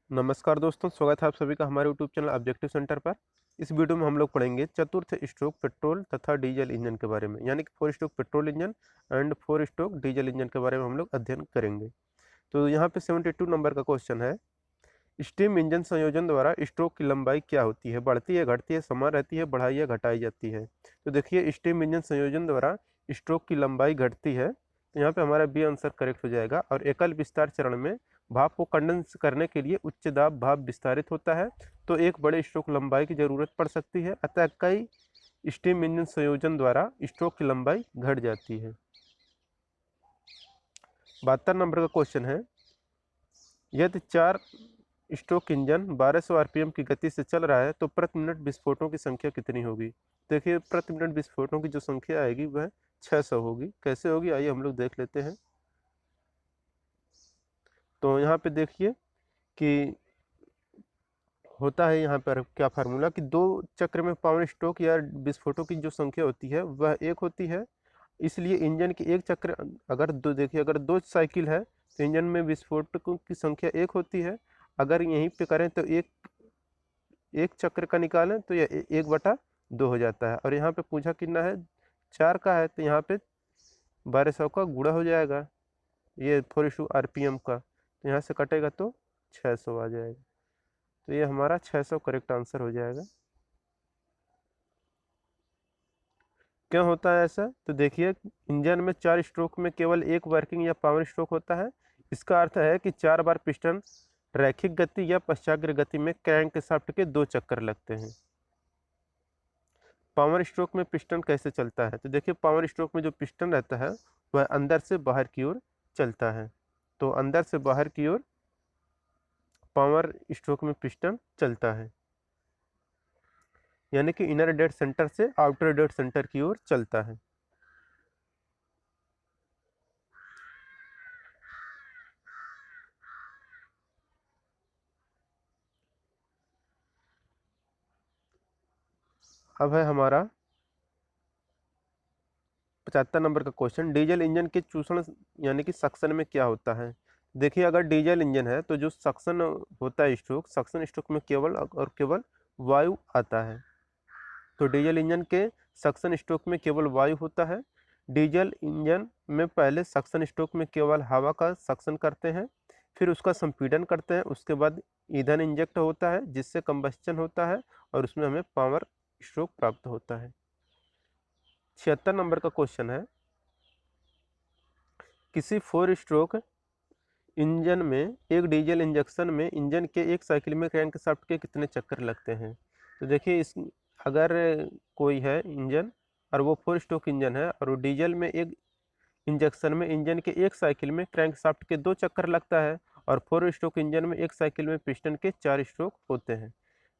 नमस्कार दोस्तों, स्वागत है आप सभी का हमारे यूट्यूब चैनल ऑब्जेक्टिव सेंटर पर। इस वीडियो में हम लोग पढ़ेंगे चतुर्थ स्ट्रोक पेट्रोल तथा डीजल इंजन के बारे में, यानी कि 4 stroke petrol engine and 4 stroke diesel engine के बारे में हम लोग अध्ययन करेंगे। तो यहाँ पे 72 नंबर का क्वेश्चन है, स्टीम इंजन संयोजन द्वारा स्ट्रोक की लंबाई क्या होती है? बढ़ती है, घटती है, समान रहती है, बढ़ाई या घटाई जाती है? तो देखिए, स्टीम इंजन संयोजन द्वारा स्ट्रोक की लंबाई घटती है, तो यहाँ पे हमारा बी आंसर करेक्ट हो जाएगा। और एकल विस्तार चरण में भाप को कंडेंस करने के लिए उच्च दाब भाप विस्तारित होता है, तो एक बड़े स्ट्रोक लंबाई की जरूरत पड़ सकती है, अतः कई स्टीम इंजन संयोजन द्वारा स्ट्रोक की लंबाई घट जाती है। 72 नंबर का क्वेश्चन है, यदि 4 स्ट्रोक इंजन 1200 आरपीएम की गति से चल रहा है तो प्रति मिनट विस्फोटों की संख्या कितनी होगी? देखिए, प्रति मिनट विस्फोटों की जो संख्या आएगी वह 600 होगी। कैसे होगी, आइए हम लोग देख लेते हैं। तो यहाँ पे देखिए कि होता है यहाँ पर क्या फार्मूला कि दो चक्र में पावर स्ट्रोक या विस्फोटों की जो संख्या होती है वह एक होती है। इसलिए इंजन की एक चक्र, अगर दो, देखिए अगर दो साइकिल है तो इंजन में विस्फोटकों की संख्या एक होती है। अगर यहीं पे करें तो एक एक चक्र का निकालें तो यह 1/2 हो जाता है। और यहाँ पे पूछा कितना है, 4 का है, तो यहाँ पे 1200 का गुणा हो जाएगा, ये 4 आरपीएम का, तो यहाँ से कटेगा तो 600 आ जाएगा। तो ये हमारा 600 करेक्ट आंसर हो जाएगा। क्यों होता है ऐसा? तो देखिए, इंजन में 4 स्ट्रोक में केवल एक वर्किंग या पावर स्ट्रोक होता है। इसका अर्थ है कि 4 बार पिस्टन रैखिक गति या पश्चाग्र गति में क्रैंकशाफ्ट के 2 चक्कर लगते हैं। पावर स्ट्रोक में पिस्टन कैसे चलता है? तो देखिए, पावर स्ट्रोक में जो पिस्टन रहता है वह अंदर से बाहर की ओर चलता है। तो अंदर से बाहर की ओर पावर स्ट्रोक में पिस्टन चलता है, यानी कि इनर डेड सेंटर से आउटर डेड सेंटर की ओर चलता है। अब है हमारा 75 नंबर का क्वेश्चन, डीजल इंजन के चूषण यानी कि सक्शन में क्या होता है? देखिए, अगर डीजल इंजन है तो जो सक्शन होता है स्ट्रोक, सक्शन स्ट्रोक में केवल और केवल वायु आता है। तो डीजल इंजन के सक्शन स्ट्रोक में केवल वायु होता है। डीजल इंजन में पहले सक्शन स्ट्रोक में केवल हवा का सक्शन करते हैं, फिर उसका संपीड़न करते हैं, उसके बाद ईंधन इंजेक्ट होता है जिससे कंबस्चन होता है और उसमें हमें पावर स्ट्रोक प्राप्त होता है। 76 नंबर का क्वेश्चन है, किसी 4 स्ट्रोक इंजन में एक डीजल इंजेक्शन में इंजन के एक साइकिल में क्रैंकशाफ्ट के कितने चक्कर लगते हैं? तो देखिए, इस अगर कोई है इंजन और वो 4 स्ट्रोक इंजन है और वो डीजल में एक इंजेक्शन में इंजन के एक साइकिल में क्रैंकशाफ्ट के 2 चक्कर लगता है, और 4 स्ट्रोक इंजन में एक साइकिल में पिस्टन के 4 स्ट्रोक होते हैं।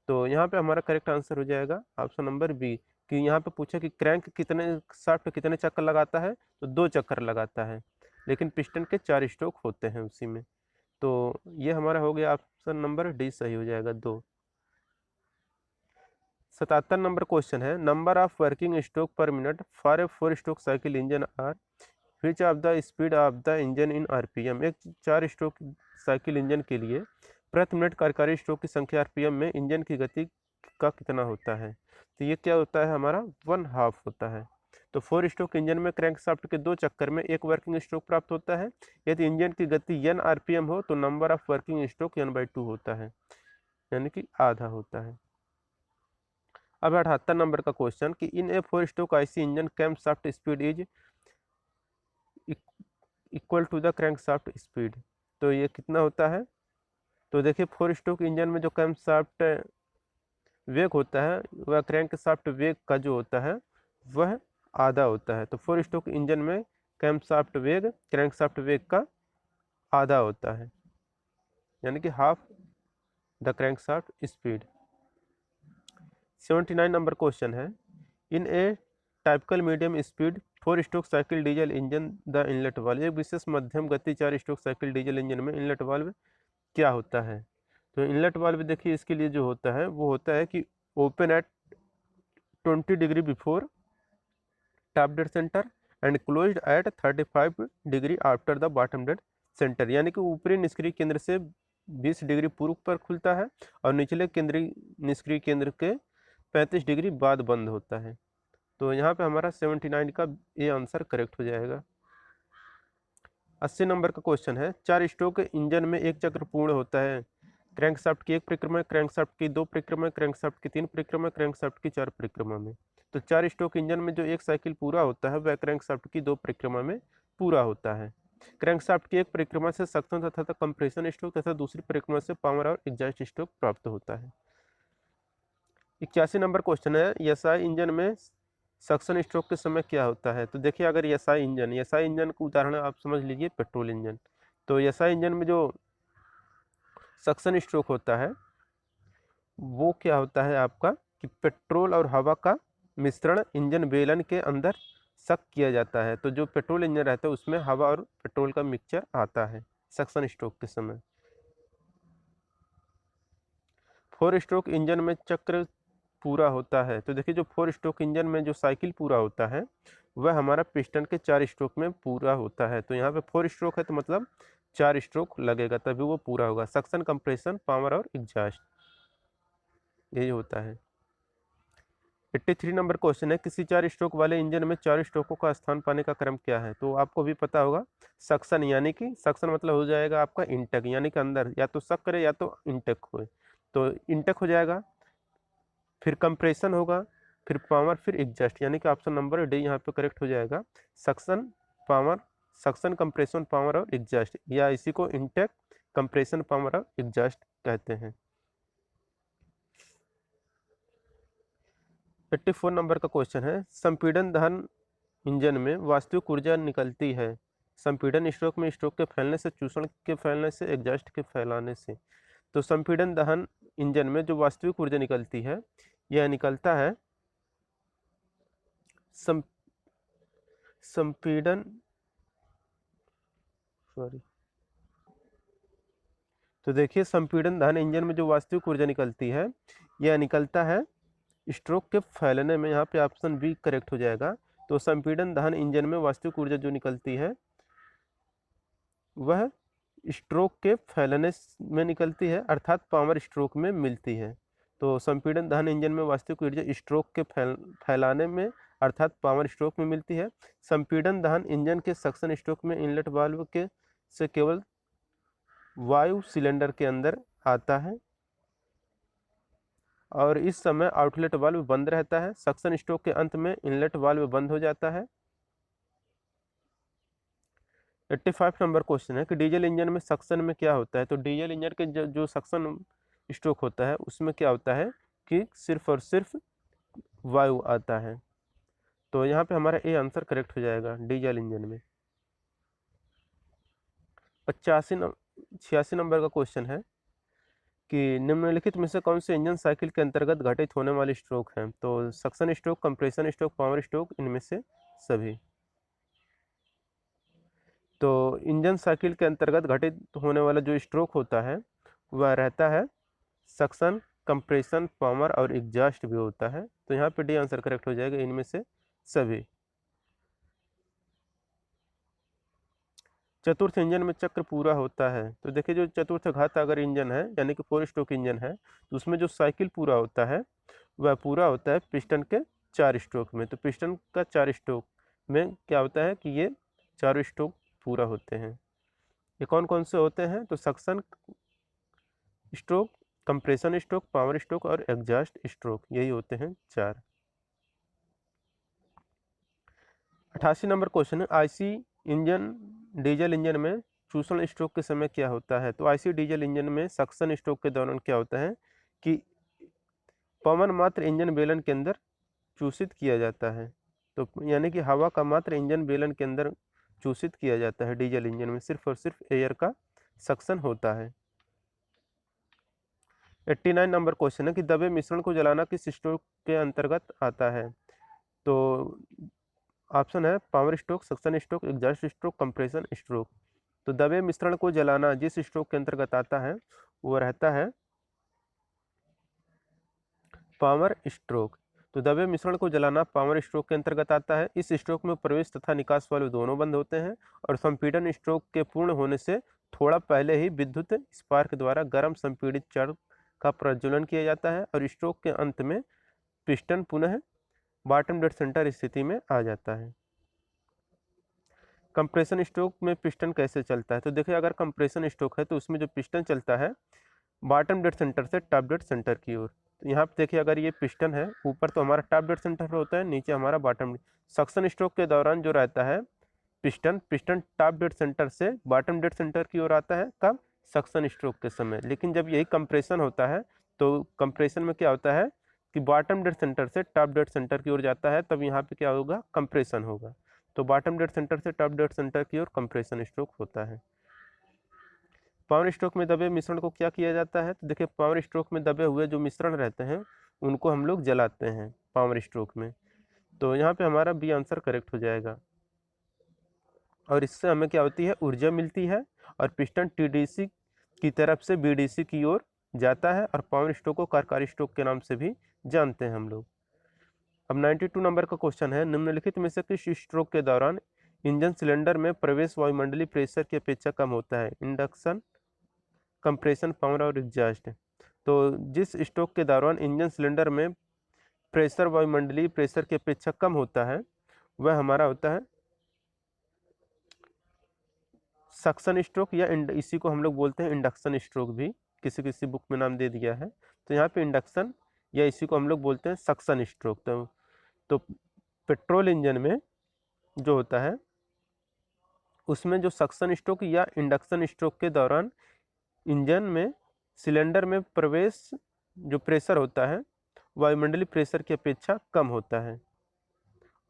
तो यहाँ पे हमारा करेक्ट आंसर हो जाएगा ऑप्शन नंबर बी, कि यहाँ पे पूछा कि क्रैंक कितने शाफ्ट कितने चक्कर लगाता है, तो 2 चक्कर लगाता है, लेकिन पिस्टन के 4 स्ट्रोक होते हैं उसी में। तो ये हमारा हो गया ऑप्शन नंबर डी सही हो जाएगा 2। 77 नंबर क्वेश्चन है, number of working stroke per minute for a 4 stroke cycle engine are which of the speed of the engine in RPM. एक 4 स्ट्रोक साइकिल इंजन के लिए प्रति मिनट कार्यकारी स्ट्रोक की संख्या आरपीएम में इंजन की गति का कितना होता है? तो ये क्या होता है, हमारा 1/2 होता है। तो 4 स्ट्रोक इंजन में क्रैंकशाफ्ट के 2 चक्कर में एक वर्किंग स्ट्रोक प्राप्त होता है। यदि इंजन की गति n आरपीएम हो तो number of working stroke n/2 होता है, यानी कि आधा होता है। अब 78 नंबर का क्वेश्चन कि in a 4 stroke IC engine crankshaft speed is equal to the crankshaft speed. तो ये कितना होता है? तो देखिए, 4 स्ट्रोक इंजन में जो क्रैंकशाफ्ट वेग होता है वह क्रैंकशाफ्ट वेग का जो होता है वह आधा होता है। तो 4 स्ट्रोक इंजन में क्रैंकशाफ्ट वेग का आधा होता है, यानी कि half the crankshaft speed. 79 number question है, in a typical medium speed 4 stroke cycle diesel engine the inlet valve. एक विशेष मध्यम गति 4 स्ट्रोक साइकिल डीजल इंजन में इनलेट वाल्व क्या होता है? तो इनलेट वाल्व देखिए, इसके लिए जो होता है वो होता है कि open at 20 degree before top dead centre and closed eight 35 degree after the bottom dead centre, यानी कि ऊपरी निष्क्रिय केंद्र से 20 डिग्री पूर्व पर खुलता है और निचले केंद्रीय निष्क्रिय केंद्र के 35 डिग्री बाद बंद होता है। तो यहाँ पे हमारा 79 का ये आंसर करेक्ट हो जाएगा। 80 नंबर का क्वेश्चन है, 4 स्ट्रोक इंजन में एक चक्र पूर्ण होता है। क्रैंकशाफ्ट की 1 परिक्रमा, क्रैंकशाफ्ट की 2 परिक्रमा, क्रैंकशाफ्ट की 3 परिक्रमा, क्रैंकशाफ्ट की 4 परिक्रमा में। तो 4 स्ट्रोक इंजन में जो एक साइकिल पूरा होता है वह क्रैंकशाफ्ट की 2 परिक्रमा में पूरा होता है। क्रैंकशाफ्ट की 1 परिक्रमा से सक्शन तथा कंप्रेशन स्ट्रोक तथा दूसरी परिक्रमा से पावर और एग्जॉस्ट स्ट्रोक प्राप्त होता है। 81 नंबर क्वेश्चन है, एसआई इंजन में सक्शन स्ट्रोक के समय क्या होता है। तो देखिए, अगर एसआई इंजन का उदाहरण आप समझ लीजिए पेट्रोल इंजन। तो एसआई इंजन में जो सक्शन स्ट्रोक होता है वो क्या होता है आपका कि पेट्रोल और हवा का मिश्रण इंजन बेलन के अंदर सक किया जाता है। तो जो पेट्रोल इंजन रहता है उसमें हवा और पेट्रोल का मिक्सचर आता है सक्शन स्ट्रोक के समय। 4 स्ट्रोक इंजन में चक्र पूरा होता है। तो देखिए, जो 4 स्ट्रोक इंजन में जो साइकिल पूरा होता है वह हमारा पिस्टन के 4 स्ट्रोक में पूरा होता है। तो यहाँ पे 4 स्ट्रोक है तो मतलब 4 स्ट्रोक लगेगा तभी वो पूरा होगा। सक्शन, कंप्रेशन, पावर और एग्जॉस्ट, यही होता है। 83 नंबर क्वेश्चन है, किसी 4 स्ट्रोक वाले इंजन में 4 स्ट्रोकों का स्थान पाने का क्रम क्या है। तो आपको भी पता होगा, सक्शन यानी कि सक्शन मतलब हो जाएगा आपका इंटेक, यानी कि अंदर या तो सक करे या तो इंटेक हो। तो इंटेक हो जाएगा, फिर कंप्रेशन होगा, फिर पावर, फिर एग्जॉस्ट, यानी कि ऑप्शन नंबर डी यहाँ पे करेक्ट हो जाएगा। Suction, power, suction, compression, power और एग्जॉस्ट, या इसी को इंटेक, कंप्रेशन, पावर और एग्जॉस्ट कहते हैं। 84 नंबर का क्वेश्चन है, संपीड़न दहन इंजन में वास्तविक ऊर्जा निकलती है। संपीड़न स्ट्रोक में स्ट्रोक के फैलने से, चूषण के फैलने से, एग्जॉस्ट के फैलाने से। तो संपीड़न दहन इंजन में जो वास्तविक ऊर्जा निकलती है यह निकलता है संपीड़न सॉरी तो देखिए, संपीड़न दहन इंजन में जो वास्तविक ऊर्जा निकलती है यह निकलता है स्ट्रोक के फैलने में। यहाँ पे ऑप्शन बी करेक्ट हो जाएगा। तो संपीड़न दहन इंजन में वास्तविक ऊर्जा जो निकलती है वह स्ट्रोक के फैलने में निकलती है, अर्थात पावर स्ट्रोक में मिलती है। तो संपीड़न दहन इंजन में वास्तविक ऊर्जा स्ट्रोक के फैलाने में अर्थात पावर स्ट्रोक में मिलती है। संपीड़न दहन इंजन के सक्शन स्ट्रोक में इनलेट वाल्व के से केवल वायु सिलेंडर के अंदर आता है और इस समय आउटलेट वाल्व बंद रहता है। सक्शन स्ट्रोक के अंत में इनलेट वाल्व बंद हो जाता है। 85 नंबर क्वेश्चन है कि डीजल इंजन में सक्शन में क्या होता है। तो डीजल इंजन के जो सक्शन स्ट्रोक होता है उसमें क्या होता है कि सिर्फ और सिर्फ वायु आता है। तो यहाँ पे हमारा ए आंसर करेक्ट हो जाएगा डीजल इंजन में। 86 नंबर का क्वेश्चन है कि निम्नलिखित में से कौन से इंजन साइकिल के अंतर्गत घटित होने वाले स्ट्रोक हैं। तो suction stroke, compression stroke, power stroke, इनमें से सभी। तो इंजन साइकिल के अंतर्गत घटित होने वाला जो स्ट्रोक होता है वह रहता है सक्शन, कंप्रेशन, पावर और एग्जॉस्ट भी होता है। तो यहाँ पे डी आंसर करेक्ट हो जाएगा, इनमें से सभी। चतुर्थ इंजन में चक्र पूरा होता है। तो देखिए, जो चतुर्थ घात अगर इंजन है यानी कि 4 स्ट्रोक इंजन है तो उसमें जो साइकिल पूरा होता है वह पूरा होता है पिस्टन के 4 स्ट्रोक में। तो पिस्टन का 4 स्ट्रोक में क्या होता है कि ये 4 स्ट्रोक पूरा होते हैं। ये कौन कौन से होते हैं। तो suction stroke, compression stroke, power stroke और एग्जॉस्ट स्ट्रोक, यही होते हैं 4। 88 नंबर क्वेश्चन है, आईसी इंजन डीजल इंजन में चूषण स्ट्रोक के समय क्या होता है। तो आईसी डीजल इंजन में सक्शन स्ट्रोक के दौरान क्या होता है कि पवन मात्र इंजन बेलन के अंदर चूषित किया जाता है। तो यानी कि हवा का मात्र इंजन बेलन के अंदर चूषित किया जाता है। डीजल इंजन में सिर्फ और सिर्फ एयर का सक्शन होता है। 89 नंबर क्वेश्चन है कि दबे मिश्रण को जलाना किस स्ट्रोक के अंतर्गत आता है। तो ऑप्शन है power stroke, suction stroke, exhaust stroke, compression stroke. तो दबे मिश्रण को जलाना जिस स्ट्रोक के अंतर्गत आता है वो रहता है पावर स्ट्रोक। तो दबे मिश्रण को जलाना पावर स्ट्रोक के अंतर्गत आता है। इस स्ट्रोक में प्रवेश तथा निकास वाल्व दोनों बंद होते हैं और संपीड़न स्ट्रोक के पूर्ण होने से थोड़ा पहले ही विद्युत स्पार्क द्वारा गर्म संपीड़ित चर्म का प्रज्वलन किया जाता है और स्ट्रोक के अंत में पिस्टन पुनः बॉटम डेड सेंटर स्थिति में आ जाता है। कंप्रेशन स्ट्रोक में पिस्टन कैसे चलता है? तो देखिए, अगर कंप्रेशन स्ट्रोक है तो उसमें जो पिस्टन चलता है बॉटम डेड सेंटर से टॉप डेड सेंटर की ओर। तो यहाँ पे देखिए, अगर ये पिस्टन है, ऊपर तो हमारा टॉप डेड सेंटर होता है, नीचे हमारा बॉटम। सक्शन स्ट्रोक के दौरान जो रहता है पिस्टन टॉप डेड सेंटर से बॉटम डेड सेंटर की ओर आता है, कब? सक्शन स्ट्रोक के समय। लेकिन जब यही कंप्रेशन होता है तो कंप्रेशन में क्या होता है कि बॉटम डेड सेंटर से टॉप डेड सेंटर की ओर जाता है, तब यहाँ पे क्या होगा? कंप्रेशन होगा। तो बॉटम डेड सेंटर से टॉप डेड सेंटर की ओर कंप्रेशन स्ट्रोक होता है। पावर स्ट्रोक में दबे मिश्रण को क्या किया जाता है? तो देखिए, पावर स्ट्रोक में दबे हुए जो मिश्रण रहते हैं उनको हम लोग जलाते हैं पावर स्ट्रोक में। तो यहाँ पे हमारा बी आंसर करेक्ट हो जाएगा। और इससे हमें क्या होती है? ऊर्जा मिलती है और पिस्टन टीडीसी की तरफ से बीडीसी की ओर जाता है और पावर स्ट्रोक को कारकारी स्ट्रोक के नाम से भी जानते हैं हम लोग। अब 92 नंबर का क्वेश्चन है, निम्नलिखित में से किस स्ट्रोक के दौरान इंजन सिलेंडर में प्रवेश वायुमंडलीय प्रेशर की अपेक्षा कम होता है? इंडक्शन, कंप्रेशन, पावर और एग्जॉस्ट। तो जिस स्ट्रोक के दौरान इंजन सिलेंडर में प्रेशर वायुमंडलीय प्रेशर की अपेक्षा कम होता है वह हमारा होता है सक्शन स्ट्रोक, या इसी को हम लोग बोलते हैं इंडक्शन स्ट्रोक भी, किसी किसी बुक में नाम दे दिया है। तो यहाँ पे इंडक्शन या इसी को हम लोग बोलते हैं सक्शन स्ट्रोक। तो पेट्रोल इंजन में जो होता है उसमें जो सक्शन स्ट्रोक या इंडक्शन स्ट्रोक के दौरान इंजन में सिलेंडर में प्रवेश जो प्रेशर होता है वायुमंडलीय प्रेशर की अपेक्षा कम होता है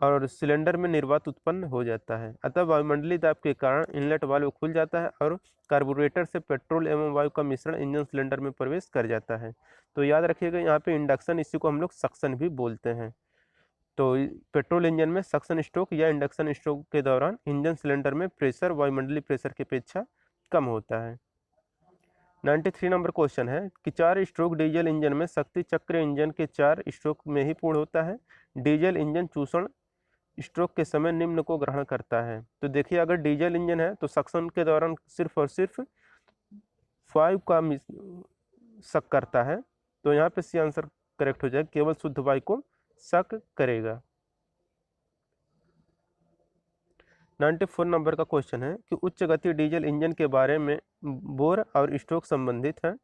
और सिलेंडर में निर्वात उत्पन्न हो जाता है। अतः वायुमंडलीय दाब के कारण इनलेट वाल्व खुल जाता है और कार्बोरेटर से पेट्रोल एवं वायु का मिश्रण इंजन सिलेंडर में प्रवेश कर जाता है। तो याद रखिएगा, यहाँ पे इंडक्शन, इसी को हम लोग सक्शन भी बोलते हैं। तो पेट्रोल इंजन में सक्शन स्ट्रोक या इंडक्शन स्ट्रोक के दौरान इंजन सिलेंडर में प्रेशर वायुमंडलीय प्रेशर की अपेक्षा कम होता है। 93 नंबर क्वेश्चन है कि 4 स्ट्रोक डीजल इंजन में शक्ति चक्र इंजन के 4 स्ट्रोक में ही पूर्ण होता है। डीजल इंजन चूषण स्ट्रोक के समय निम्न को ग्रहण करता है। तो देखिए, अगर डीजल इंजन है तो सक्शन के दौरान सिर्फ और सिर्फ 5 का शक करता है। तो यहाँ पे सी आंसर करेक्ट हो जाएगा, केवल शुद्ध वायु को शक करेगा। 94 नंबर का क्वेश्चन है कि उच्च गति डीजल इंजन के बारे में बोर और स्ट्रोक संबंधित है।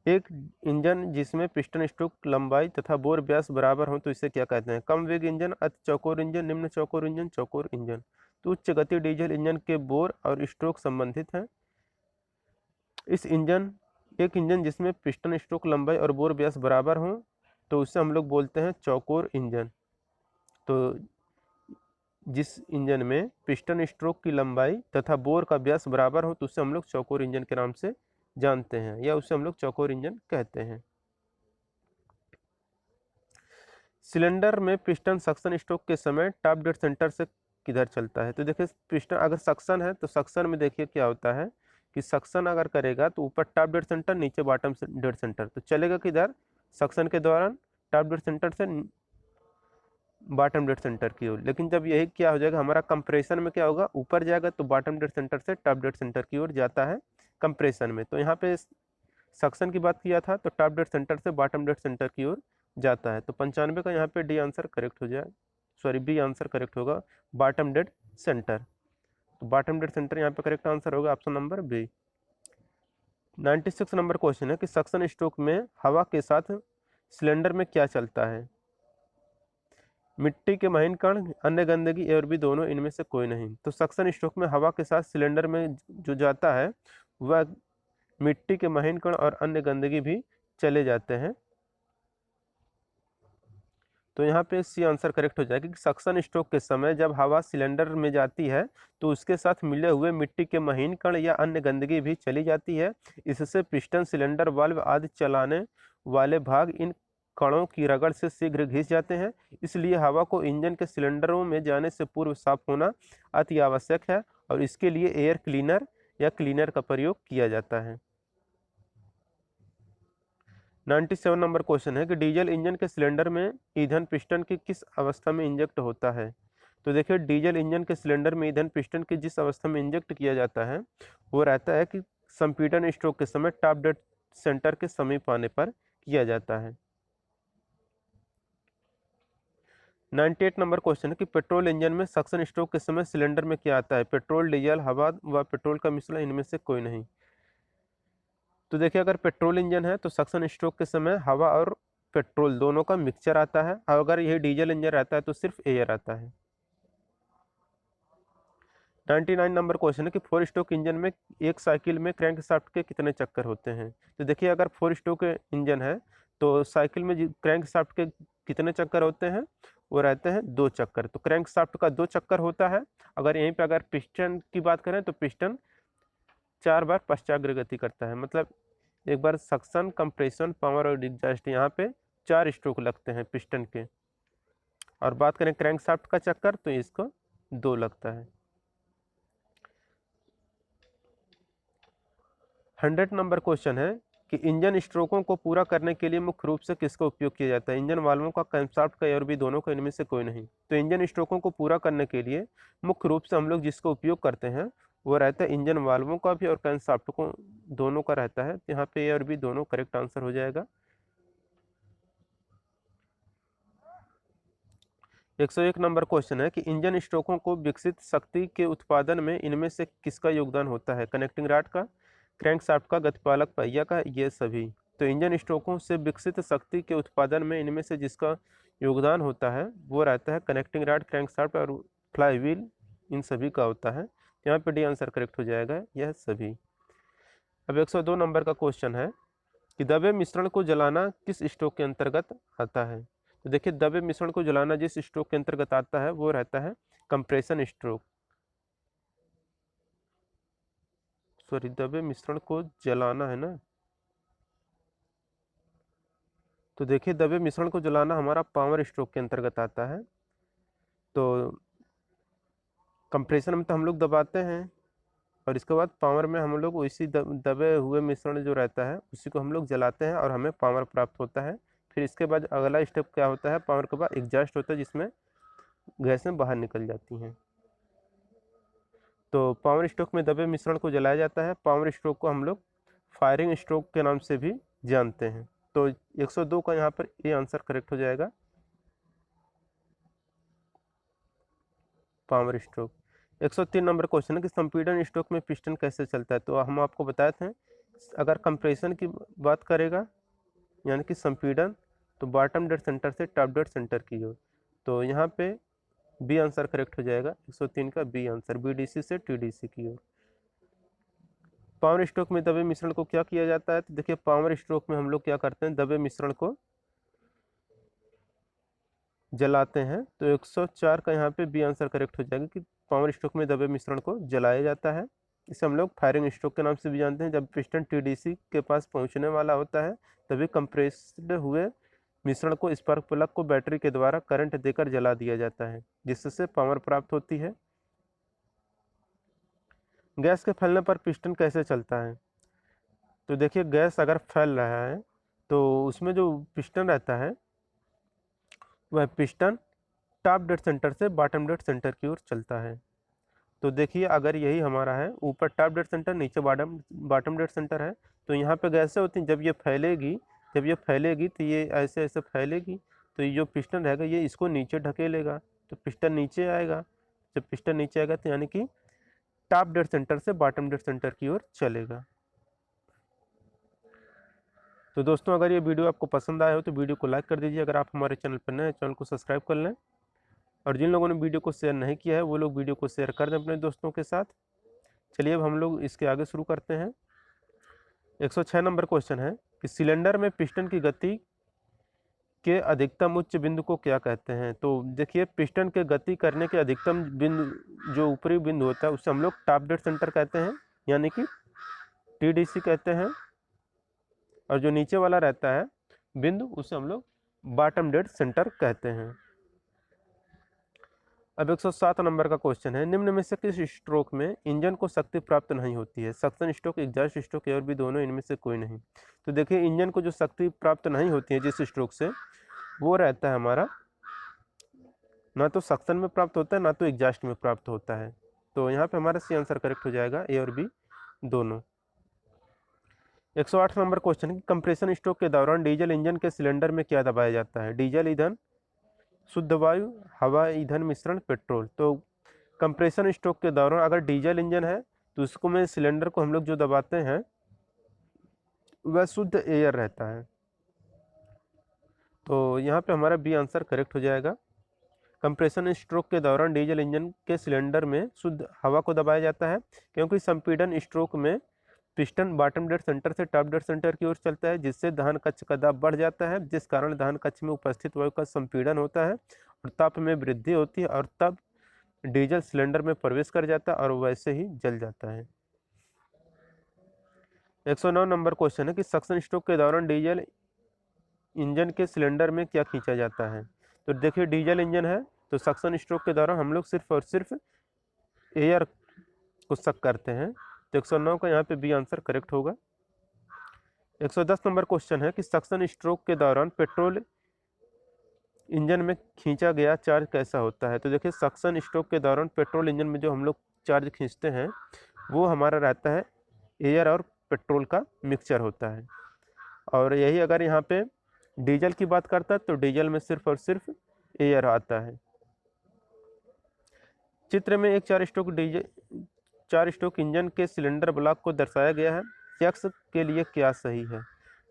एक इंजन जिसमें पिस्टन स्ट्रोक लंबाई तथा बोर व्यास बराबर हो तो इसे क्या कहते हैं? कम वेग इंजन, अति चौकोर इंजन, निम्न चौकोर इंजन, चौकोर इंजन। तो उच्च गति डीजल इंजन के बोर और स्ट्रोक संबंधित है। एक इंजन जिसमें पिस्टन स्ट्रोक लंबाई और बोर व्यास बराबर हो तो उसे हम लोग बोलते हैं चौकोर इंजन। तो जिस इंजन में पिस्टन स्ट्रोक की लंबाई तथा बोर का व्यास बराबर हो तो उसे हम लोग चौकोर इंजन के नाम से जानते हैं या उसे हम लोग चौकोर इंजन कहते हैं। सिलेंडर में पिस्टन सक्शन स्ट्रोक के समय टॉप डेड सेंटर से किधर चलता है? तो देखिए, पिस्टन अगर सक्शन है तो सक्शन में देखिए क्या होता है कि सक्शन अगर करेगा तो ऊपर टॉप डेड सेंटर, नीचे बॉटम डेड सेंटर। तो चलेगा किधर? सक्शन के दौरान टॉप डेड सेंटर से बॉटम डेड सेंटर की ओर। लेकिन जब यही क्या हो जाएगा हमारा कंप्रेशन में, क्या होगा? ऊपर जाएगा तो बॉटम डेड सेंटर से टॉप डेड सेंटर की ओर जाता है कंप्रेशन में। तो यहाँ पे सक्शन की बात किया था तो टॉप डेड सेंटर से बॉटम डेड सेंटर की ओर जाता है। तो 95 का यहाँ पे डी आंसर करेक्ट हो जाए, सॉरी बी आंसर करेक्ट होगा, बॉटम डेड सेंटर। तो बॉटम डेड सेंटर यहाँ पे करेक्ट आंसर होगा option number B. 96 number question है कि सक्शन स्ट्रोक में हवा के साथ सिलेंडर में क्या चलता है? मिट्टी के महीन कण, अन्य गंदगी, एयर भी दोनों, इनमें से कोई नहीं। तो सक्शन स्ट्रोक में हवा के साथ सिलेंडर में जो जाता है वह मिट्टी के महीन कण और अन्य गंदगी भी चले जाते हैं। तो यहाँ पे सी आंसर करेक्ट हो जाएगा कि सक्शन स्ट्रोक के समय जब हवा सिलेंडर में जाती है तो उसके साथ मिले हुए मिट्टी के महीन कण या अन्य गंदगी भी चली जाती है। इससे पिस्टन, सिलेंडर, वाल्व आदि चलाने वाले भाग इन कणों की रगड़ से शीघ्र घिस जाते हैं। इसलिए हवा को इंजन के सिलेंडरों में जाने से पूर्व साफ होना अति आवश्यक है और इसके लिए एयर क्लीनर या क्लीनर का प्रयोग किया जाता है। 97 नंबर क्वेश्चन है कि डीजल इंजन के सिलेंडर में ईंधन पिस्टन की किस अवस्था में इंजेक्ट होता है? तो देखिए डीजल इंजन के सिलेंडर में ईंधन पिस्टन की जिस अवस्था में इंजेक्ट किया जाता है वो रहता है कि संपीड़न स्ट्रोक के समय टॉप डेड सेंटर के समीप आने पर किया जाता है। 98 नंबर क्वेश्चन है कि पेट्रोल इंजन में सक्शन स्ट्रोक के समय सिलेंडर में क्या आता है? पेट्रोल, डीजल, हवा व पेट्रोल का मिश्रण, इनमें से कोई नहीं। तो देखिए अगर पेट्रोल इंजन है तो सक्शन स्ट्रोक के समय हवा और पेट्रोल दोनों का मिक्सचर आता है, और अगर यही डीजल इंजन रहता है तो सिर्फ एयर आता है। 99 नंबर क्वेश्चन है कि फोर स्ट्रोक इंजन में एक साइकिल में क्रैंकशाफ्ट के कितने चक्कर होते हैं? तो देखिए अगर फोर स्ट्रोक इंजन है तो साइकिल में क्रैंकशाफ्ट के कितने चक्कर होते हैं? वो रहते हैं 2 चक्कर। तो क्रैंकशाफ्ट का 2 चक्कर होता है। अगर यहीं पे अगर पिस्टन की बात करें तो पिस्टन 4 बार पश्चाग्र गति करता है, मतलब एक बार सक्शन, कंप्रेशन, पावर और एग्जॉस्ट, यहाँ पे 4 स्ट्रोक लगते हैं पिस्टन के। और बात करें क्रैंकशाफ्ट का चक्कर तो इसको 2 लगता है। 100 नंबर क्वेश्चन है कि इंजन स्ट्रोकों को पूरा करने के लिए मुख्य रूप से किसका उपयोग किया जाता है? इंजन वाल्वों का, क्रैंकशाफ्ट का, और भी दोनों का, इनमें से कोई नहीं। तो इंजन स्ट्रोकों को पूरा करने के लिए मुख्य रूप से हम लोग जिसका उपयोग करते हैं वो रहता है इंजन वाल्वों का भी और क्रैंकशाफ्ट को, दोनों का रहता है। तो यहाँ पे ए और बी दोनों करेक्ट आंसर हो जाएगा। 101 नंबर क्वेश्चन है कि इंजन स्ट्रोकों को विकसित शक्ति के उत्पादन में इनमें से किसका योगदान होता है? कनेक्टिंग रॉड का, क्रैंकशाफ्ट का, गतिपालक पहिया का, ये सभी। तो इंजन स्ट्रोकों से विकसित शक्ति के उत्पादन में इनमें से जिसका योगदान होता है वो रहता है कनेक्टिंग रॉड, क्रैंकशाफ्ट और फ्लाईव्हील, इन सभी का होता है। यहाँ पे डी आंसर करेक्ट हो जाएगा, यह सभी। अब 102 नंबर का क्वेश्चन है कि दबे मिश्रण को जलाना किस स्ट्रोक के अंतर्गत आता है? तो देखिए दबे मिश्रण को जलाना जिस स्ट्रोक के अंतर्गत आता है वो रहता है कंप्रेशन स्ट्रोक। सॉरी, दबे मिश्रण को जलाना है ना, तो देखिए दबे मिश्रण को जलाना हमारा पावर स्ट्रोक के अंतर्गत आता है। तो कंप्रेशन में तो हम लोग दबाते हैं और इसके बाद पावर में हम लोग उसी दबे हुए मिश्रण जो रहता है उसी को हम लोग जलाते हैं और हमें पावर प्राप्त होता है। फिर इसके बाद अगला स्टेप क्या होता है? पावर के बाद एग्जॉस्ट होता है जिसमें गैसें बाहर निकल जाती हैं। तो पावर स्ट्रोक में दबे मिश्रण को जलाया जाता है। पावर स्ट्रोक को हम लोग फायरिंग स्ट्रोक के नाम से भी जानते हैं। तो 102 का यहाँ पर ये आंसर करेक्ट हो जाएगा, पावर स्ट्रोक। 103 नंबर क्वेश्चन है कि संपीड़न स्ट्रोक में पिस्टन कैसे चलता है? तो हम आपको बताए थे अगर कंप्रेशन की बात करेगा यानी कि संपीड़न, तो बॉटम डेड सेंटर से टॉप डेड सेंटर की ओर। तो यहाँ पे बी आंसर करेक्ट हो जाएगा, 103 का बी आंसर, बीडीसी से टीडीसी की ओर। पावर स्ट्रोक में दबे मिश्रण को क्या किया जाता है? तो देखिए पावर स्ट्रोक में हम लोग क्या करते हैं, दबे मिश्रण को जलाते हैं। तो 104 का यहाँ पे बी आंसर करेक्ट हो जाएगा कि पावर स्ट्रोक में दबे मिश्रण को जलाया जाता है। इसे हम लोग फायरिंग स्ट्रोक के नाम से भी जानते हैं। जब पिस्टन टीडीसी के पास पहुंचने वाला होता है तभी कंप्रेस्ड हुए मिश्रण को स्पार्क प्लग को बैटरी के द्वारा करंट देकर जला दिया जाता है जिससे पावर प्राप्त होती है। गैस के फैलने पर पिस्टन कैसे चलता है? तो देखिए गैस अगर फैल रहा है तो उसमें जो पिस्टन रहता है वह पिस्टन टॉप डेड सेंटर से बॉटम डेड सेंटर की ओर चलता है। तो देखिए अगर यही हमारा है, ऊपर टॉप डेड सेंटर, नीचे बॉटम बॉटम डेड सेंटर है, तो यहाँ पे गैसें होती हैं। जब ये फैलेगी तो ये ऐसे ऐसे फैलेगी, तो ये जो पिस्टन रहेगा ये इसको नीचे ढकेलेगा, तो पिस्टन नीचे आएगा। जब पिस्टन नीचे आएगा तो यानी कि टॉप डेड सेंटर से बॉटम डेड सेंटर की ओर चलेगा। तो दोस्तों अगर ये वीडियो आपको पसंद आया हो तो वीडियो को लाइक कर दीजिए। अगर आप हमारे चैनल पर नए हैं चैनल को सब्सक्राइब कर लें, और जिन लोगों ने वीडियो को शेयर नहीं किया है वो लोग वीडियो को शेयर कर दें अपने दोस्तों के साथ। चलिए अब हम लोग इसके आगे शुरू करते हैं। 106 नंबर क्वेश्चन है कि सिलेंडर में पिस्टन की गति के अधिकतम उच्च बिंदु को क्या कहते हैं? तो देखिए पिस्टन के गति करने के अधिकतम बिंदु जो ऊपरी बिंदु होता है उसे हम लोग टॉप डेड सेंटर कहते हैं यानी कि टीडीसी कहते हैं, और जो नीचे वाला रहता है बिंदु उसे हम लोग बॉटम डेड सेंटर कहते हैं। अब 107 नंबर का क्वेश्चन है, निम्न में से किस स्ट्रोक में इंजन को शक्ति प्राप्त नहीं होती है? सक्शन स्ट्रोक, एग्जॉस्ट स्ट्रोक, और भी दोनों, इनमें से कोई नहीं। तो देखिए इंजन को जो शक्ति प्राप्त नहीं होती है जिस स्ट्रोक से, वो रहता है हमारा ना तो सक्शन में प्राप्त होता है ना तो एग्जॉस्ट में प्राप्त होता है। तो यहाँ पे हमारा सी आंसर करेक्ट हो जाएगा, ए और बी दोनों। 108 नंबर क्वेश्चन है कि कंप्रेशन स्ट्रोक के दौरान डीजल इंजन के सिलेंडर में क्या दबाया जाता है? डीजल ईंधन, शुद्ध वायु, हवा ईंधन मिश्रण, पेट्रोल। तो कंप्रेशन स्ट्रोक के दौरान अगर डीजल इंजन है तो उसको में सिलेंडर को हम लोग जो दबाते हैं वह शुद्ध एयर रहता है। तो यहाँ पे हमारा बी आंसर करेक्ट हो जाएगा। कंप्रेशन स्ट्रोक के दौरान डीजल इंजन के सिलेंडर में शुद्ध हवा को दबाया जाता है, क्योंकि संपीड़न स्ट्रोक में पिस्टन बॉटम डेड सेंटर से टॉप डेड सेंटर की ओर चलता है, जिससे दहन कक्ष का दाब बढ़ जाता है, जिस कारण दहन कक्ष में उपस्थित वायु का संपीड़न होता है और ताप में वृद्धि होती है और तब डीजल सिलेंडर में प्रवेश कर जाता है और वैसे ही जल जाता है। 109 नंबर क्वेश्चन है कि सक्शन स्ट्रोक के दौरान डीजल इंजन के सिलेंडर में क्या खींचा जाता है? तो देखिए डीजल इंजन है तो सक्शन स्ट्रोक के दौरान हम लोग सिर्फ और सिर्फ एयर को सक करते हैं। तो 109 का यहाँ पे बी आंसर करेक्ट होगा। 110 नंबर क्वेश्चन है कि सक्शन स्ट्रोक के दौरान पेट्रोल इंजन में खींचा गया चार्ज कैसा होता है? तो देखिए सक्शन स्ट्रोक के दौरान पेट्रोल इंजन में जो हम लोग चार्ज खींचते हैं वो हमारा रहता है एयर और पेट्रोल का मिक्सचर होता है। और यही अगर यहाँ पे डीजल की बात करता है तो डीजल में सिर्फ और सिर्फ एयर आता है। चित्र में एक चार स्ट्रोक इंजन के सिलेंडर ब्लॉक को दर्शाया गया है, यक्स के लिए क्या सही है?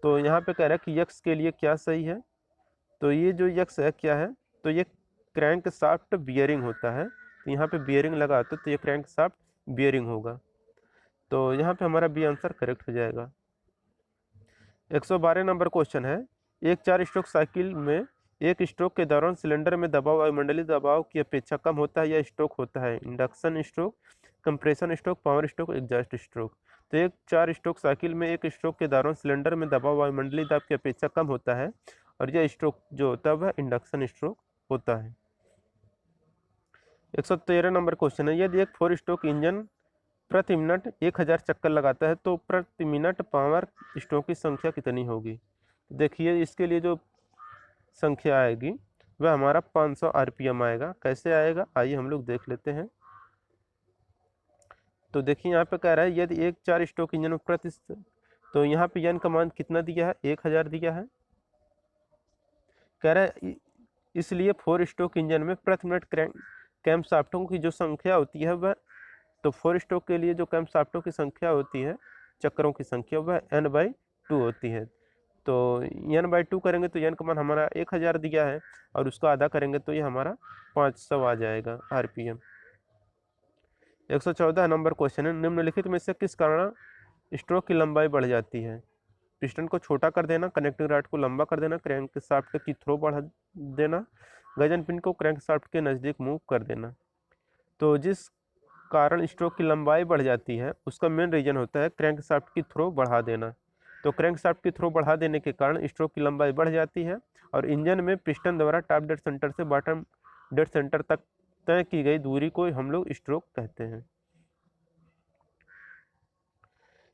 तो यहाँ पे कह रहा है कि यक्स के लिए क्या सही है। तो ये जो यक्स है क्या है? तो ये क्रैंक शाफ्ट बियरिंग होता है। तो यहाँ पे बियरिंग लगा होता है तो ये क्रैंक शाफ्ट बियरिंग होगा। तो यहाँ पे हमारा बी आंसर करेक्ट हो जाएगा। 112 नंबर क्वेश्चन है, एक चार स्ट्रोक साइकिल में एक स्ट्रोक के दौरान सिलेंडर में दबाव वायुमंडलीय दबाव की अपेक्षा कम होता है या स्ट्रोक होता है? Induction stroke, compression stroke, power stroke, exhaust stroke. तो एक चार स्ट्रोक साइकिल में एक स्ट्रोक के दौरान सिलेंडर में दबाव वायुमंडलीय दाब की अपेक्षा कम होता है और यह स्ट्रोक जो होता है वह इंडक्शन स्ट्रोक होता है। 113 नंबर क्वेश्चन है, यदि एक 4 स्ट्रोक इंजन प्रति मिनट 1000 चक्कर लगाता है तो प्रति मिनट पावर स्ट्रोक की संख्या कितनी होगी? देखिए इसके लिए जो संख्या आएगी वह हमारा 500 आरपीएम आएगा। कैसे आएगा आइए हम लोग देख लेते हैं। तो देखिए यहाँ पे कह रहा है यदि एक चार स्ट्रोक इंजन में तो यहाँ पे एन का मान कितना दिया है? 1000 दिया है। कह रहा है इसलिए 4 स्ट्रोक इंजन में प्रति मिनट कैम शाफ्टों की जो संख्या होती है वह, तो 4 स्ट्रोक के लिए जो कैम शाफ्टों की संख्या होती है, चक्रों की संख्या, वह n/2 होती है। तो n/2 करेंगे तो n का मान हमारा 1000 दिया है और उसको आधा करेंगे तो ये हमारा 500 आ जाएगा आरपीएम। 114 नंबर क्वेश्चन है, निम्नलिखित में से किस कारण स्ट्रोक की लंबाई बढ़ जाती है? पिस्टन को छोटा कर देना, कनेक्टिंग रॉड को लंबा कर देना, क्रैंक शाफ्ट की थ्रो बढ़ा देना, गजन पिन को क्रैंक शाफ्ट के नज़दीक मूव कर देना। तो जिस कारण स्ट्रोक की लंबाई बढ़ जाती है उसका मेन रीजन होता है क्रैंक शाफ्ट की थ्रो बढ़ा देना। तो क्रैंक शाफ्ट की थ्रो बढ़ा देने के कारण स्ट्रोक की लंबाई बढ़ जाती है और इंजन में पिस्टन द्वारा टॉप डेड सेंटर से बॉटम डेड सेंटर तक तय की गई दूरी को हम लोग स्ट्रोक कहते हैं।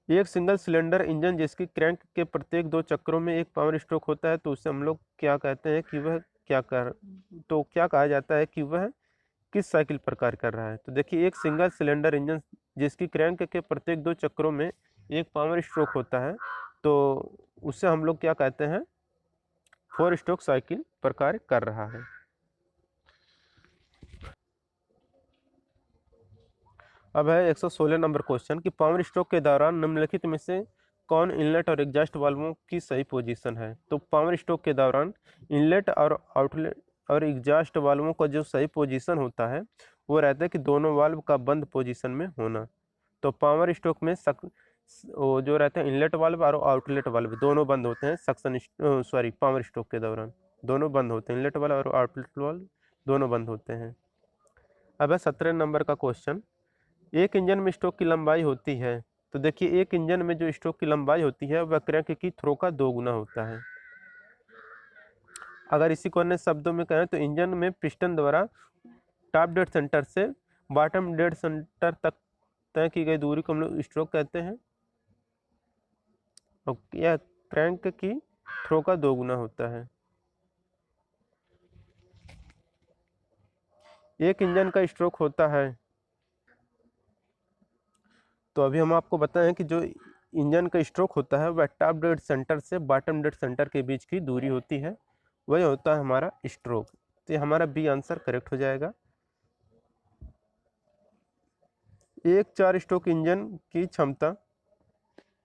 एक सिंगल सिलेंडर इंजन जिसकी क्रैंक के प्रत्येक 2 चक्रों में एक पावर स्ट्रोक होता है तो उसे हम लोग क्या कहते हैं कि वह क्या कहा जाता है कि वह किस साइकिल पर कार्य कर रहा है? तो देखिए एक सिंगल सिलेंडर इंजन जिसकी क्रैंक के प्रत्येक 2 चक्रों में एक पावर स्ट्रोक होता है तो उससे हम लोग क्या कहते हैं? 4 स्ट्रोक साइकिल पर कार्य कर रहा है। अब है 116 नंबर क्वेश्चन कि पावर स्ट्रोक के दौरान निम्नलिखित में से कौन इनलेट और एग्जॉस्ट वाल्वों की सही पोजीशन है? तो पावर स्ट्रोक के दौरान इनलेट और आउटलेट और एग्जॉस्ट वाल्वों का जो सही पोजीशन होता है वो रहता है कि दोनों वाल्व का बंद पोजीशन में होना। तो पावर स्ट्रोक में वो जो रहते हैं इनलेट वाल्व और आउटलेट वाल्व दोनों बंद होते हैं पावर स्ट्रोक के दौरान दोनों बंद होते हैं, इनलेट वाल्व और आउटलेट वाल्व दोनों बंद होते हैं। अब है 17 नंबर का क्वेश्चन, एक इंजन में स्ट्रोक की लंबाई होती है। तो देखिए एक इंजन में जो स्ट्रोक की लंबाई होती है वह क्रैंक की थ्रो का 2 गुना होता है। अगर इसी को अन्य शब्दों में कहें तो इंजन में पिस्टन द्वारा टॉप डेड सेंटर से बॉटम डेड सेंटर तक तय की गई दूरी को हम लोग स्ट्रोक कहते हैं और यह क्रैंक की थ्रो का 2 गुना होता है। एक इंजन का स्ट्रोक होता है, तो अभी हम आपको बताएं कि जो इंजन का स्ट्रोक होता है वह टॉप डेड सेंटर से बॉटम डेड सेंटर के बीच की दूरी होती है, वही होता है हमारा स्ट्रोक। तो ये हमारा बी आंसर करेक्ट हो जाएगा। एक 4 स्ट्रोक इंजन की क्षमता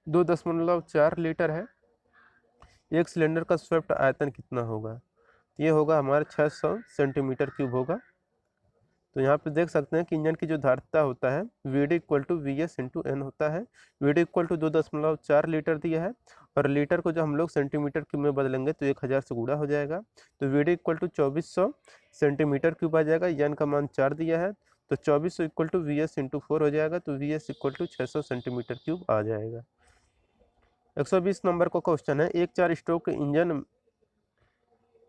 2.4 लीटर है। एक सिलेंडर का स्वेप्ट आयतन कितना होगा? ये होगा हमारा 600 सेंटीमीटर क्यूब होगा। तो यहाँ पे देख सकते हैं कि इंजन की जो धारिता होता है V D equal to V S into N होता है। V D equal to 2.4 litre दिया है, और लीटर को जो हम लोग सेंटीमीटर क्यूब में बदलेंगे तो 1000 से गुणा हो जाएगा। तो V D equal to 2400 centimeter cube आ जाएगा। एन का मान 4 दिया है, तो 2400 equal to V S into 4 हो जाएगा। तो V S equal to 600 centimeter cube आ जाएगा। 120 नंबर का क्वेश्चन है, एक 4 स्ट्रोक इंजन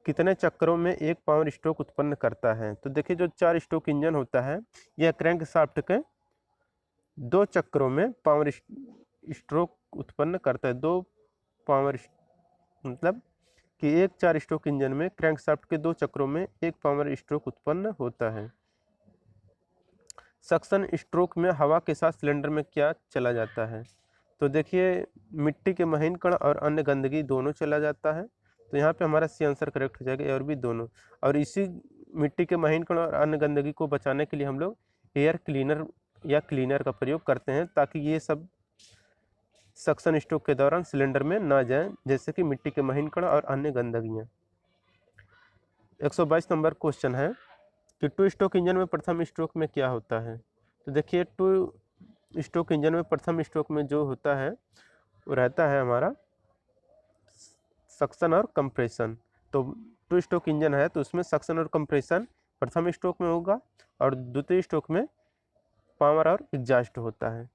कितने चक्रों में एक पावर स्ट्रोक उत्पन्न करता है? तो देखिए जो 4 स्ट्रोक इंजन होता है यह क्रैंक शाफ्ट के 2 चक्रों में पावर स्ट्रोक उत्पन्न करता है। 2 पावर मतलब कि एक 4 स्ट्रोक इंजन में क्रैंक शाफ्ट के 2 चक्रों में एक पावर स्ट्रोक उत्पन्न होता है। सक्शन स्ट्रोक में हवा के साथ सिलेंडर में क्या चला जाता है? तो देखिए मिट्टी के महीन कण और अन्य गंदगी दोनों चला जाता है। तो यहाँ पे हमारा सी आंसर करेक्ट हो जाएगा, और भी दोनों। और इसी मिट्टी के महीन कण और अन्य गंदगी को बचाने के लिए हम लोग एयर क्लीनर या क्लीनर का प्रयोग करते हैं, ताकि ये सब सक्शन स्ट्रोक के दौरान सिलेंडर में ना जाए, जैसे कि मिट्टी के महीन कण और अन्य गंदगियाँ। 122 नंबर क्वेश्चन है कि टू स्ट्रोक इंजन में प्रथम स्ट्रोक में क्या होता है? तो देखिए टू स्ट्रोक इंजन में प्रथम स्ट्रोक में जो होता है वो रहता है हमारा सक्शन और कंप्रेशन। तो टू स्ट्रोक इंजन है तो उसमें सक्शन और कंप्रेशन प्रथम स्ट्रोक में होगा, और द्वितीय स्ट्रोक में पावर और एग्जॉस्ट होता है।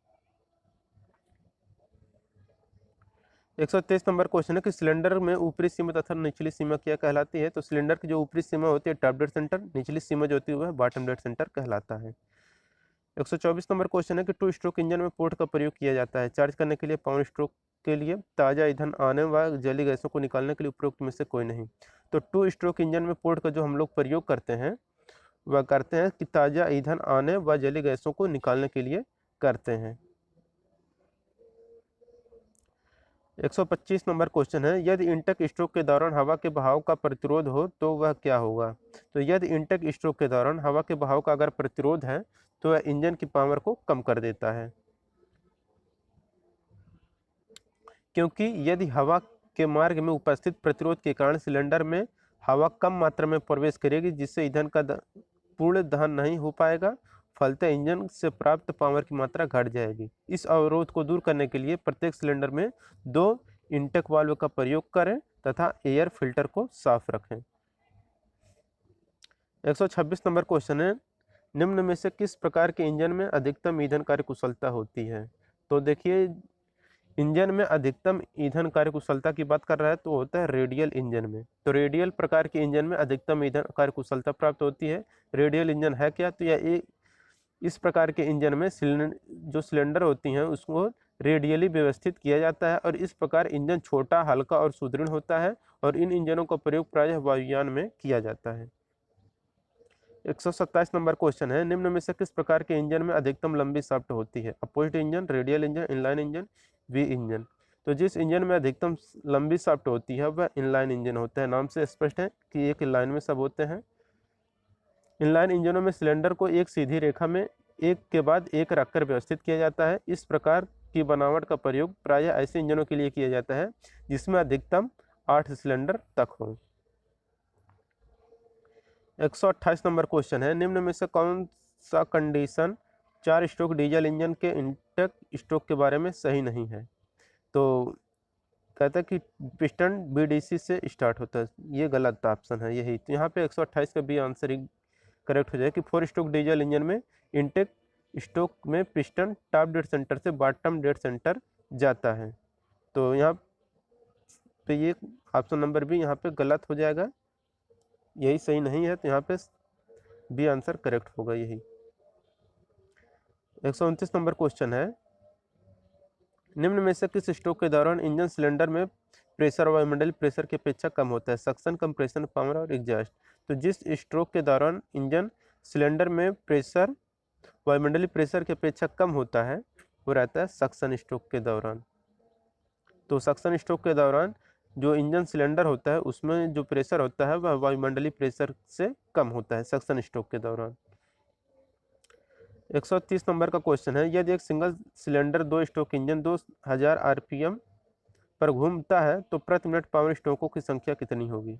123 नंबर क्वेश्चन है कि सिलेंडर में ऊपरी सीमा तथा निचली सीमा क्या कहलाती है? तो सिलेंडर की जो ऊपरी सीमा होती है टॉप डेड सेंटर, निचली सीमा जो होती है वह बॉटम डेड सेंटर कहलाता है। 124 नंबर क्वेश्चन है कि टू स्ट्रोक इंजन में पोर्ट का प्रयोग किया जाता है चार्ज करने के लिए, पावर स्ट्रोक के लिए, ताज़ा ईंधन आने व जली गैसों को निकालने के लिए, उपरोक्त में से कोई नहीं। तो टू स्ट्रोक इंजन में पोर्ट का जो हम लोग प्रयोग करते हैं वह करते हैं कि ताज़ा ईंधन आने व जली गैसों को निकालने के लिए करते हैं। 125 नंबर क्वेश्चन है, यदि इंटेक स्ट्रोक के दौरान हवा के बहाव का प्रतिरोध हो तो वह क्या होगा? तो यदि इंटेक स्ट्रोक के दौरान हवा के बहाव का अगर प्रतिरोध है तो वह इंजन की पावर को कम कर देता है, क्योंकि यदि हवा के मार्ग में उपस्थित प्रतिरोध के कारण सिलेंडर में हवा कम मात्रा में प्रवेश करेगी, जिससे ईंधन का पूर्ण दहन नहीं हो पाएगा, फलतः इंजन से प्राप्त पावर की मात्रा घट जाएगी। इस अवरोध को दूर करने के लिए प्रत्येक सिलेंडर में 2 इंटेक वाल्व का प्रयोग करें तथा एयर फिल्टर को साफ रखें। 126 नंबर क्वेश्चन है, निम्न में से किस प्रकार के इंजन में अधिकतम ईंधन कार्यकुशलता होती है? तो देखिए इंजन में अधिकतम ईंधन कार्यकुशलता की बात कर रहा है तो होता है रेडियल इंजन में। तो रेडियल प्रकार के इंजन में अधिकतम ईंधन कार्यकुशलता प्राप्त होती है। रेडियल इंजन है क्या? तो यह एक इस प्रकार के इंजन में जो सिलेंडर होती हैं उसको रेडियली व्यवस्थित किया जाता है, और इस प्रकार इंजन छोटा, हल्का और सुदृढ़ होता है, और इन इंजनों का प्रयोग प्रायः वायुयान में किया जाता है। 127 नंबर क्वेश्चन है, निम्न में से किस प्रकार के इंजन में अधिकतम लंबी शाफ्ट होती है? Opposite engine, radial engine, inline engine, we engine. तो जिस इंजन में अधिकतम लंबी शाफ्ट होती है वह इनलाइन इंजन होता है। नाम से स्पष्ट है कि एक लाइन में सब होते हैं। इनलाइन इंजनों में सिलेंडर को एक सीधी रेखा में एक के बाद एक रखकर व्यवस्थित किया जाता है। इस प्रकार की बनावट का प्रयोग प्रायः ऐसे इंजनों के लिए किया जाता है जिसमें अधिकतम 8 सिलेंडर तक हो। 128 नंबर क्वेश्चन है, निम्न में से कौन सा कंडीशन 4 स्ट्रोक डीजल इंजन के इंटेक स्ट्रोक के बारे में सही नहीं है? तो कहता है कि पिस्टन बीडीसी से स्टार्ट होता है, ये गलत ऑप्शन है यही। तो यहाँ पे 128 का बी आंसर ही करेक्ट हो जाए कि 4 स्ट्रोक डीजल इंजन में इंटेक स्ट्रोक में पिस्टन टॉप डेड सेंटर से बॉटम डेड सेंटर जाता है। तो यहाँ पे ये ऑप्शन नंबर बी यहाँ पे गलत हो जाएगा, यही सही नहीं है। तो यहाँ पे बी आंसर करेक्ट होगा यही। 129 नंबर क्वेश्चन है, निम्न में से किस स्ट्रोक के दौरान इंजन सिलेंडर में प्रेशर वायुमंडलीय प्रेशर की अपेक्षा कम होता है? सक्शन, कंप्रेशन, पावर और एग्जॉस्ट। तो जिस स्ट्रोक के दौरान इंजन सिलेंडर में प्रेशर वायुमंडलीय प्रेशर की अपेक्षा कम होता है वो रहता है सक्शन स्ट्रोक के दौरान। तो सक्शन स्ट्रोक के दौरान जो इंजन सिलेंडर होता है उसमें जो प्रेशर होता है वह वायुमंडलीय प्रेशर से कम होता है सक्शन स्ट्रोक के दौरान। 130 नंबर का क्वेश्चन है, यदि एक single cylinder 2 stroke engine 2000 RPM पर घूमता है तो प्रति मिनट पावर स्ट्रोकों की संख्या कितनी होगी।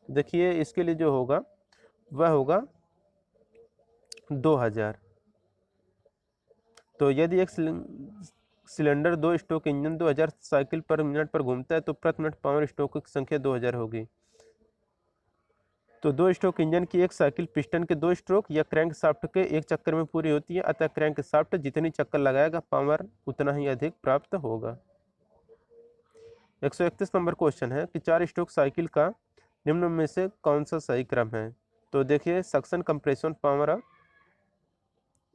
देखिए इसके लिए जो होगा वह होगा 2000। तो यदि एक सिलेंडर 2 स्ट्रोक इंजन 2000 साइकिल पर मिनट पर घूमता है तो प्रति मिनट पावर स्ट्रोकों की संख्या 2000 होगी। तो 2 स्ट्रोक इंजन की एक साइकिल पिस्टन के 2 स्ट्रोक या क्रैंक शाफ्ट के एक चक्कर में पूरी होती है, अतः क्रैंक शाफ्ट जितनी चक्कर लगाएगा पावर उतना ही अधिक प्राप्त होगा। 131 नंबर क्वेश्चन है कि 4 स्ट्रोक साइकिल का निम्न में से कौन सा सही क्रम है। तो देखिए suction compression power of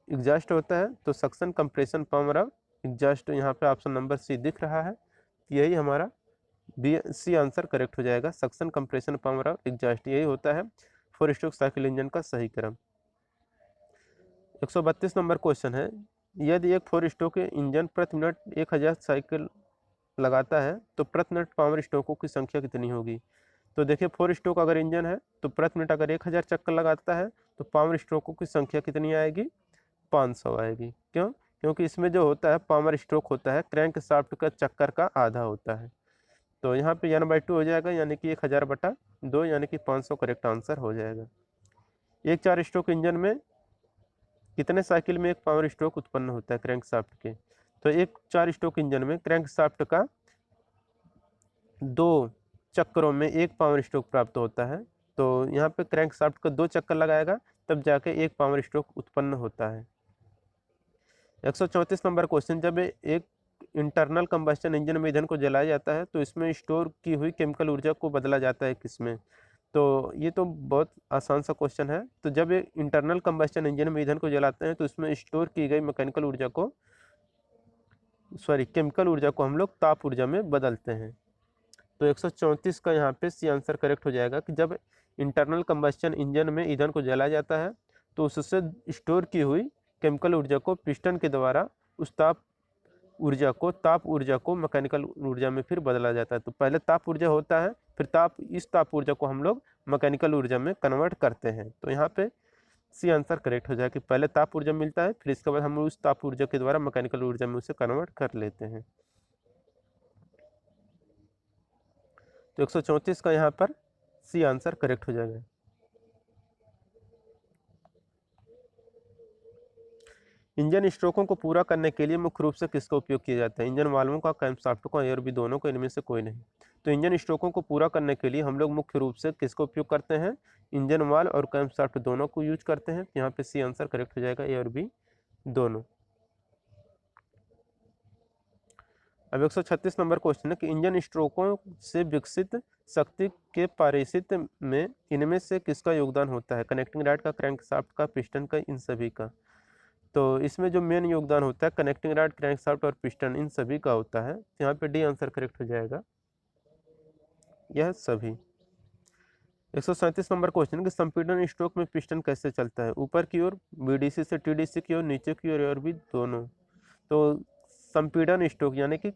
exhaust होता है, तो suction compression power of exhaust यहाँ पे ऑप्शन नंबर सी दिख रहा है, यही हमारा बी सी आंसर करेक्ट हो जाएगा। Suction compression power of exhaust यही होता है 4 स्ट्रोक साइकिल इंजन का सही क्रम। 132 नंबर क्वेश्चन है, यदि एक 4 स्ट्रोक इंजन प्रति मिनट 1000 साइकिल लगाता है तो प्रति मिनट पावर स्ट्रोकों की संख्या कितनी होगी। तो देखिए 4 स्ट्रोक अगर इंजन है तो प्रति मिनट अगर 1000 चक्कर लगाता है तो पावर स्ट्रोकों की संख्या कितनी आएगी, 500 आएगी। क्यों? क्योंकि इसमें जो होता है पावर स्ट्रोक होता है क्रैंक शाफ्ट का चक्कर का आधा होता है। तो यहाँ पे n/2 हो जाएगा, यानी कि 1000/2 यानी कि 500 करेक्ट आंसर हो जाएगा। एक 4 स्ट्रोक इंजन में कितने साइकिल में एक पावर स्ट्रोक उत्पन्न होता है क्रैंक शाफ्ट के। तो एक 4 स्ट्रोक इंजन में क्रैंक शाफ्ट का 2 चक्करों में एक पावर स्ट्रोक प्राप्त होता है। तो यहाँ पे क्रैंक शाफ्ट का 2 चक्कर लगाएगा तब जाके एक पावर स्ट्रोक उत्पन्न होता है। 134 नंबर क्वेश्चन, जब एक इंटरनल कंबस्शन इंजन में ईंधन को जलाया जाता है तो इसमें स्टोर की हुई केमिकल ऊर्जा को बदला जाता है किसमें। तो ये तो बहुत आसान सा क्वेश्चन है। तो जब एक इंटरनल कंबस्शन इंजन में ईंधन को जलाते हैं तो इसमें स्टोर की गई मैकेनिकल ऊर्जा को केमिकल ऊर्जा को हम लोग ताप ऊर्जा में बदलते हैं। तो 134 का यहाँ पे सी आंसर करेक्ट हो जाएगा कि जब इंटरनल कंबस्शन इंजन में ईंधन को जलाया जाता है तो उससे स्टोर की हुई केमिकल ऊर्जा को पिस्टन के द्वारा उस ताप ऊर्जा को मैकेनिकल ऊर्जा में फिर बदला जाता है। तो पहले ताप ऊर्जा होता है, फिर इस ताप ऊर्जा को हम लोग मैकेनिकल ऊर्जा में कन्वर्ट करते हैं। तो यहाँ पे सी आंसर करेक्ट हो जाएगा कि पहले ताप ऊर्जा मिलता है, फिर इसके बाद हम उस ताप ऊर्जा के द्वारा मैकेनिकल ऊर्जा में उसे कन्वर्ट कर लेते हैं। तो 134 का यहाँ पर सी आंसर करेक्ट हो जाएगा। इंजन स्ट्रोकों को पूरा करने के लिए मुख्य रूप से किसका उपयोग किया जाता है। इंजन वाल्वों का, क्रैंकशाफ्ट का, एयर भी दोनों को, इनमें से कोई नहीं। तो इंजन स्ट्रोकों को पूरा करने के लिए हम लोग मुख्य रूप से किसका उपयोग करते हैं, इंजन वाल्व और क्रैंकशाफ्ट दोनों को यूज करते हैं। यहाँ पे सी आंसर करेक्ट हो जाएगा, एयर भी दोनों। अब 136 नंबर क्वेश्चन है कि इंजन स्ट्रोकों से विकसित शक्ति के पारिस्थित में इनमें से किसका योगदान होता है। कनेक्टिंग रॉड का, क्रैंकशाफ्ट का, पिस्टन का, इन सभी का। तो इसमें जो मेन योगदान होता है कनेक्टिंग रॉड, क्रैंकशाफ्ट और पिस्टन इन सभी का होता है। यहाँ पे डी आंसर करेक्ट हो जाएगा, यह सभी। 137 नंबर क्वेश्चन कि संपीड़न स्ट्रोक में पिस्टन कैसे चलता है, ऊपर की ओर, बीडीसी से टीडीसी की ओर, नीचे की ओर, और भी दोनों। तो संपीड़न स्ट्रोक यानी कि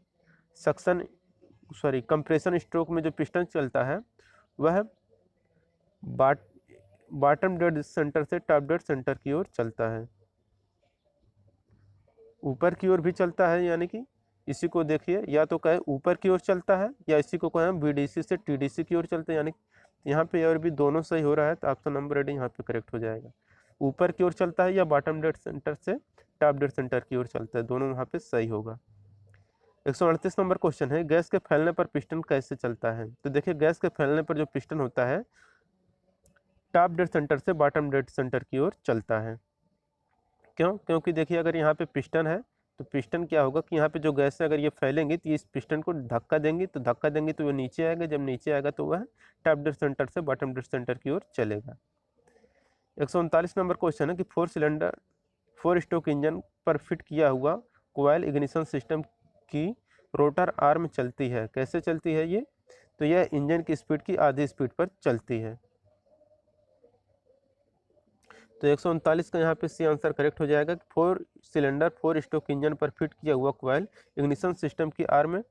कंप्रेशन स्ट्रोक में जो पिस्टन चलता है वह बॉटम डेड सेंटर से टॉप डेड सेंटर की ओर चलता है। ऊपर की ओर भी चलता है, यानी कि इसी को देखिए, या तो कहे ऊपर की ओर चलता है या इसी को कहें बीडीसी से टीडीसी की ओर चलता है। यानी यहाँ पे और भी दोनों सही हो रहा है, तो ऑप्शन नंबर डी यहाँ पे करेक्ट हो जाएगा। ऊपर की ओर चलता है या बॉटम डेड सेंटर से टॉप डेड सेंटर की ओर चलता है, दोनों यहाँ पे सही होगा। 138 नंबर क्वेश्चन है, गैस के फैलने पर पिस्टन कैसे चलता है। तो देखिए गैस के फैलने पर जो पिस्टन होता है टॉप डेड सेंटर से बॉटम डेड सेंटर की ओर चलता है। क्यों? क्योंकि देखिए अगर यहाँ पे पिस्टन है तो पिस्टन क्या होगा कि यहाँ पे जो गैस है अगर ये फैलेंगी तो इस पिस्टन को धक्का देंगी, तो वो नीचे आएगा, जब नीचे आएगा तो वह टॉप डेड सेंटर से बॉटम डेड सेंटर की ओर चलेगा। 139 नंबर क्वेश्चन है कि 4 स्ट्रोक इंजन पर फिट किया हुआ कोयल इग्निशन सिस्टम की रोटर आर्म चलती है, कैसे चलती है ये। तो यह इंजन की स्पीड की आधी स्पीड पर चलती है। तो 139 का यहाँ पे सी आंसर करेक्ट हो जाएगा। 4 सिलेंडर 4 स्ट्रोक इंजन पर फिट किया हुआ कॉइल इग्निशन सिस्टम की आर्म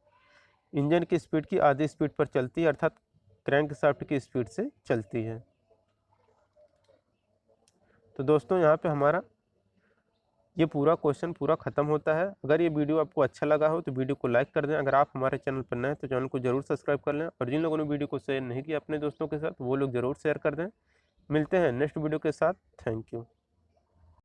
इंजन की स्पीड की आधी स्पीड पर चलती है, अर्थात क्रैंकशाफ्ट की स्पीड से चलती है। तो दोस्तों यहाँ पे हमारा ये पूरा क्वेश्चन पूरा खत्म होता है। अगर ये वीडियो आपको अच्छा लगा हो तो वीडियो को लाइक कर दें। अगर आप हमारे चैनल पर नए हैं तो चैनल को जरूर सब्सक्राइब कर लें, और जिन लोगों ने वीडियो को शेयर नहीं किया अपने दोस्तों के साथ वो लोग जरूर शेयर कर दें। मिलते हैं नेक्स्ट वीडियो के साथ। Thank you.